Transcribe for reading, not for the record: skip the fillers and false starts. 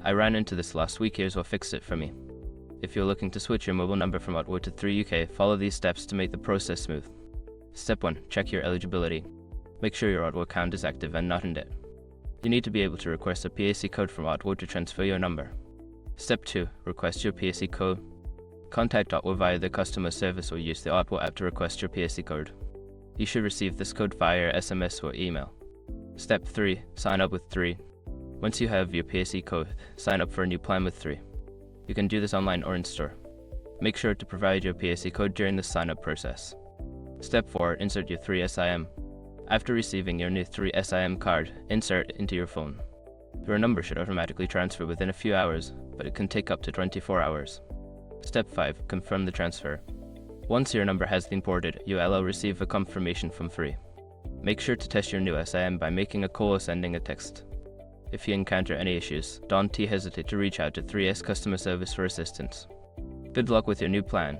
I ran into this last week, here's what fixed it for me. If you're looking to switch your mobile number from Otwo to 3UK, follow these steps to make the process smooth. Step 1. Check your eligibility. Make sure your Otwo account is active and not in debt. You need to be able to request a PAC code from Otwo to transfer your number. Step 2. Request your PAC code. Contact Otwo via the customer service or use the Otwo app to request your PAC code. You should receive this code via SMS or email. Step 3. Sign up with 3. Once you have your PAC code, sign up for a new plan with 3. You can do this online or in store. Make sure to provide your PAC code during the sign-up process. Step 4. Insert your 3 SIM. After receiving your new 3 SIM card, insert it into your phone. Your number should automatically transfer within a few hours, but it can take up to 24 hours. Step 5. Confirm the transfer. Once your number has been ported, you will receive a confirmation from 3. Make sure to test your new SIM by making a call or sending a text. If you encounter any issues, don't hesitate to reach out to 3S customer service for assistance. Good luck with your new plan.